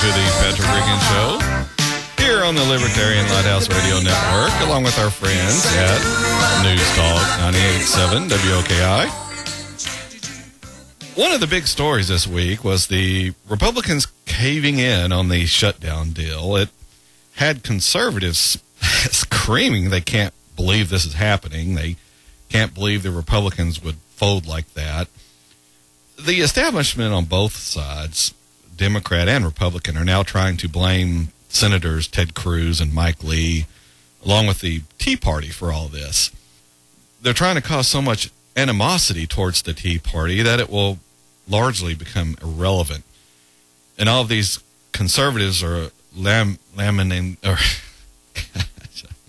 the Patrick Regan Show here on the Libertarian Lighthouse Radio Network, along with our friends at News Talk 98.7 WOKI. One of the big stories this week was the Republicans caving in on the shutdown deal. It had conservatives screaming they can't believe this is happening. They can't believe the Republicans would fold like that. The establishment on both sides, Democrat and Republican, are now trying to blame Senators Ted Cruz and Mike Lee, along with the Tea Party, for all this. They're trying to cause so much animosity towards the Tea Party that it will largely become irrelevant. And all of these conservatives are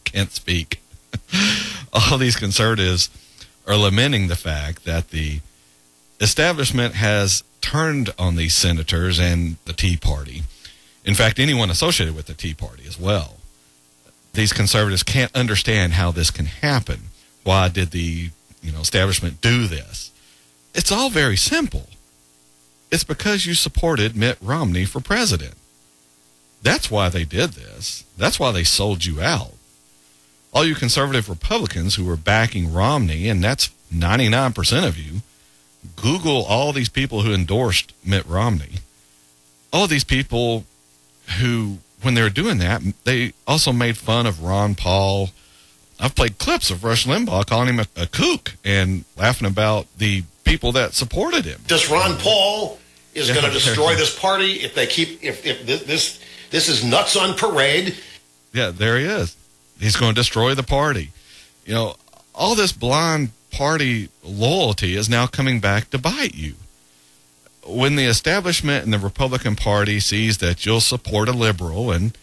can't speak. All these conservatives are lamenting the fact that the establishment has turned on these senators and the Tea Party. In fact, anyone associated with the Tea Party as well. These conservatives can't understand how this can happen. Why did the establishment do this? It's all very simple. It's because you supported Mitt Romney for president. That's why they did this. That's why they sold you out. All you conservative Republicans who were backing Romney, and that's 99% of you, Google all these people who endorsed Mitt Romney. All of these people who, when they were doing that, they also made fun of Ron Paul. I've played clips of Rush Limbaugh calling him a kook and laughing about the people that supported him. This Ron Paul is going to destroy this party if they keep, if this is nuts on parade. Yeah, there he is. He's going to destroy the party. All this blind party loyalty is now coming back to bite you. When the establishment and the Republican Party sees that you'll support a liberal, and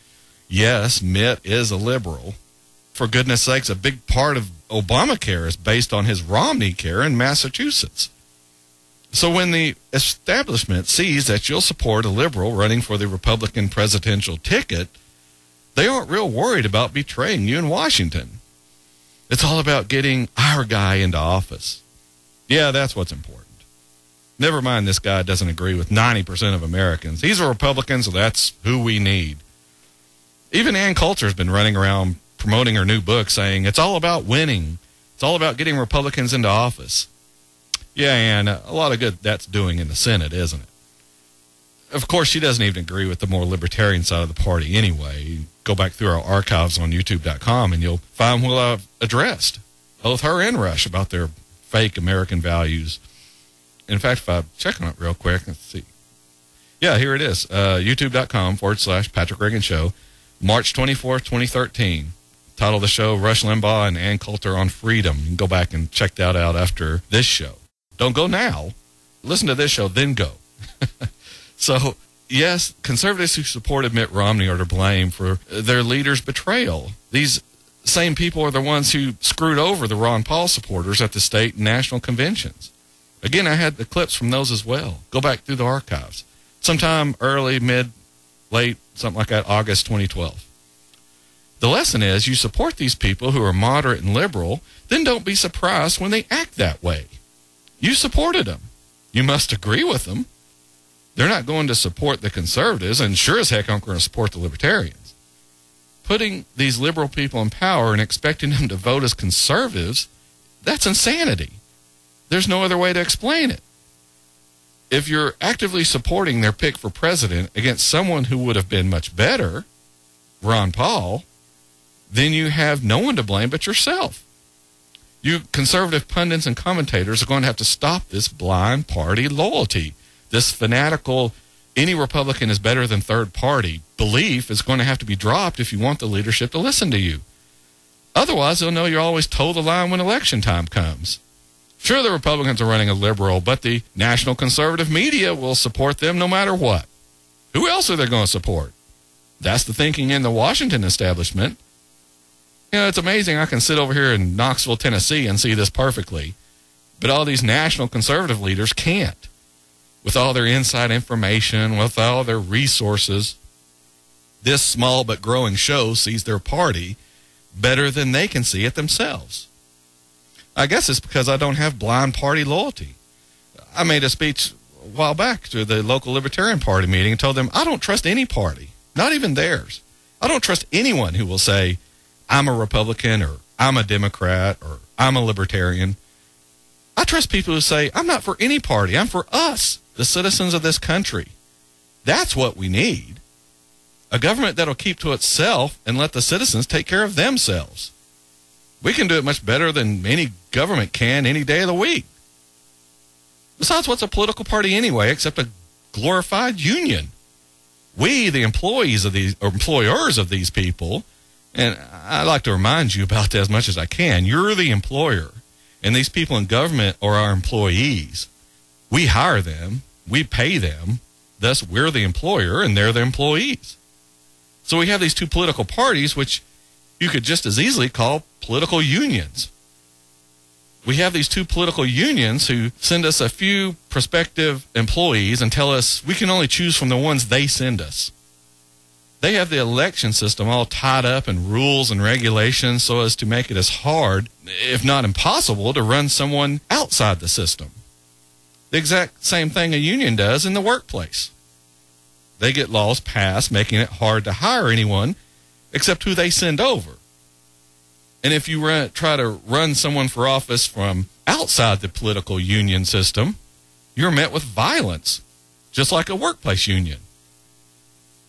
yes, Mitt is a liberal, for goodness sakes, a big part of Obamacare is based on his Romney care in Massachusetts. So when the establishment sees that you'll support a liberal running for the Republican presidential ticket, they aren't real worried about betraying you in Washington. It's all about getting our guy into office. Yeah, that's what's important. Never mind this guy doesn't agree with 90% of Americans. He's a Republican, so that's who we need. Even Ann Coulter's been running around promoting her new book saying it's all about winning. It's all about getting Republicans into office. Yeah, Ann, a lot of good that's doing in the Senate, isn't it? Of course, she doesn't even agree with the more libertarian side of the party anyway. Go back through our archives on YouTube.com and you'll find what I've addressed, both her and Rush, about their fake American values. In fact, if I check on it real quick, let's see. Yeah, here it is. YouTube.com/Patrick Regan Show, March 24th, 2013. Title of the show, Rush Limbaugh and Ann Coulter on Freedom. You can go back and check that out after this show. Don't go now. Listen to this show, then go. So, yes, conservatives who supported Mitt Romney are to blame for their leader's betrayal. These same people are the ones who screwed over the Ron Paul supporters at the state and national conventions. Again, I had the clips from those as well. Go back through the archives. Sometime early, mid, late, something like that, August 2012. The lesson is you support these people who are moderate and liberal, then don't be surprised when they act that way. You supported them. You must agree with them. They're not going to support the conservatives, and sure as heck aren't going to support the libertarians. Putting these liberal people in power and expecting them to vote as conservatives, that's insanity. There's no other way to explain it. If you're actively supporting their pick for president against someone who would have been much better, Ron Paul, then you have no one to blame but yourself. You conservative pundits and commentators are going to have to stop this blind party loyalty. This fanatical, any Republican is better than third party belief is going to have to be dropped if you want the leadership to listen to you. Otherwise, they'll know you're always toe the line when election time comes. Sure, the Republicans are running a liberal, but the national conservative media will support them no matter what. Who else are they going to support? That's the thinking in the Washington establishment. It's amazing. I can sit over here in Knoxville, Tennessee and see this perfectly, but all these national conservative leaders can't. With all their inside information, with all their resources, this small but growing show sees their party better than they can see it themselves. I guess it's because I don't have blind party loyalty. I made a speech while back to the local Libertarian Party meeting and told them, I don't trust any party, not even theirs. I don't trust anyone who will say, I'm a Republican or I'm a Democrat or I'm a Libertarian. I trust people who say, I'm not for any party. I'm for us, the citizens of this country. That's what we need. A government that'll keep to itself and let the citizens take care of themselves. We can do it much better than any government can any day of the week. Besides, what's a political party anyway except a glorified union? We, the employees of these, or employers of these people, and I like to remind you about that as much as I can, you're the employer, and these people in government are our employees. We hire them, we pay them, thus we're the employer and they're the employees. So we have these two political parties, which you could just as easily call political unions. We have these two political unions who send us a few prospective employees and tell us we can only choose from the ones they send us. They have the election system all tied up in rules and regulations so as to make it as hard, if not impossible, to run someone outside the system. The exact same thing a union does in the workplace. They get laws passed making it hard to hire anyone except who they send over. And if you try to run someone for office from outside the political union system, you're met with violence, just like a workplace union.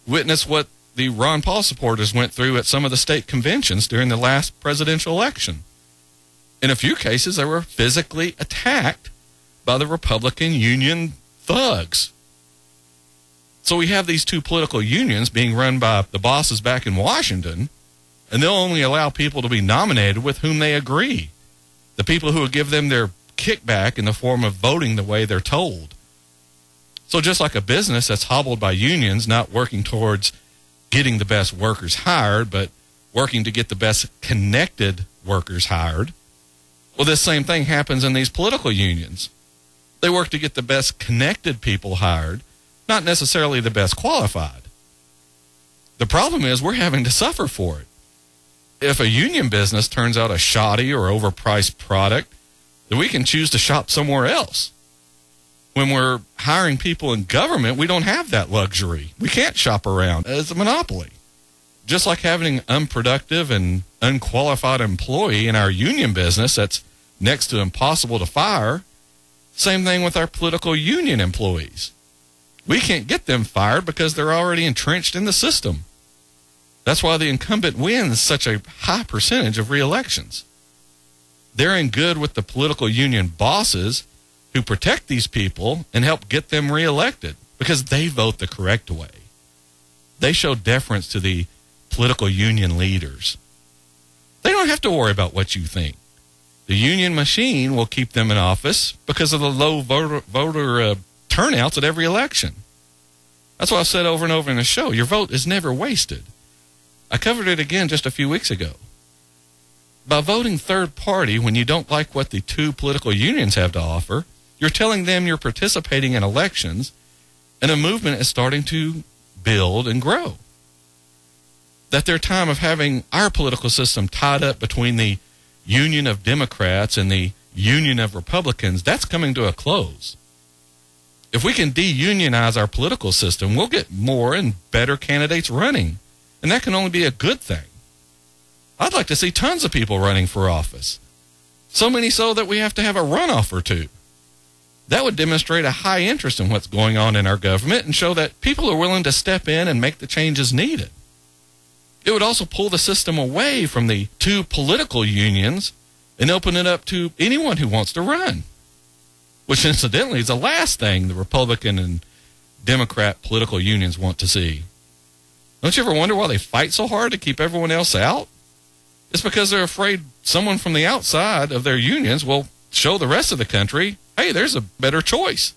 Witness what the Ron Paul supporters went through at some of the state conventions during the last presidential election. In a few cases, they were physically attacked by the Republican union thugs. So we have these two political unions being run by the bosses back in Washington, and they'll only allow people to be nominated with whom they agree. The people who will give them their kickback in the form of voting the way they're told. So just like a business that's hobbled by unions, not working towards getting the best workers hired, but working to get the best connected workers hired, well, this same thing happens in these political unions. They work to get the best connected people hired, not necessarily the best qualified. The problem is we're having to suffer for it. If a union business turns out a shoddy or overpriced product, then we can choose to shop somewhere else. When we're hiring people in government, we don't have that luxury. We can't shop around. It's a monopoly. Just like having an unproductive and unqualified employee in our union business that's next to impossible to fire, same thing with our political union employees. We can't get them fired because they're already entrenched in the system. That's why the incumbent wins such a high percentage of re-elections. They're in good with the political union bosses who protect these people and help get them re-elected because they vote the correct way. They show deference to the political union leaders. They don't have to worry about what you think. The union machine will keep them in office because of the low voter turnouts at every election. That's what I've said over and over in the show. Your vote is never wasted. I covered it again just a few weeks ago. By voting third party when you don't like what the two political unions have to offer, you're telling them you're participating in elections and a movement is starting to build and grow. That their time of having our political system tied up between the union of Democrats and the union of Republicans, that's coming to a close. If we can de-unionize our political system, we'll get more and better candidates running. And that can only be a good thing. I'd like to see tons of people running for office. So many so that we have to have a runoff or two. That would demonstrate a high interest in what's going on in our government and show that people are willing to step in and make the changes needed. It would also pull the system away from the two political unions and open it up to anyone who wants to run. Which incidentally is the last thing the Republican and Democrat political unions want to see. Don't you ever wonder why they fight so hard to keep everyone else out? It's because they're afraid someone from the outside of their unions will show the rest of the country, hey, there's a better choice.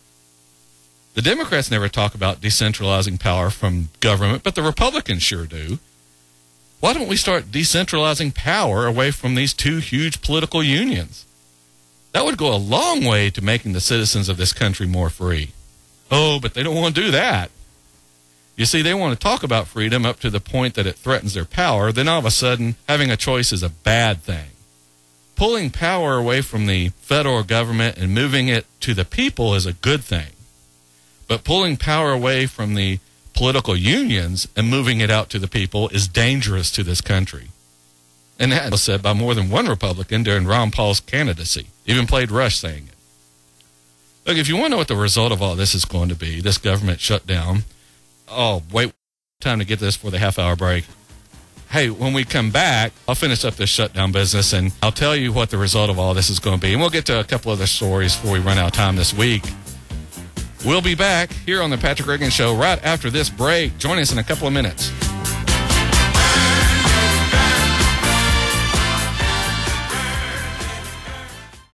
The Democrats never talk about decentralizing power from government, but the Republicans sure do. Why don't we start decentralizing power away from these two huge political unions? That would go a long way to making the citizens of this country more free. Oh, but they don't want to do that. You see, they want to talk about freedom up to the point that it threatens their power. Then all of a sudden, having a choice is a bad thing. Pulling power away from the federal government and moving it to the people is a good thing. But pulling power away from the political unions and moving it out to the people is dangerous to this country. And that was said by more than one Republican during Ron Paul's candidacy. Even played Rush saying it. Look, if you want to know what the result of all this is going to be, this government shutdown, wait, time to get this for the half-hour break. Hey, when we come back, I'll finish up this shutdown business, and I'll tell you what the result of all this is going to be. And we'll get to a couple other stories before we run out of time this week. We'll be back here on the Patrick Reagan Show right after this break. Join us in a couple of minutes.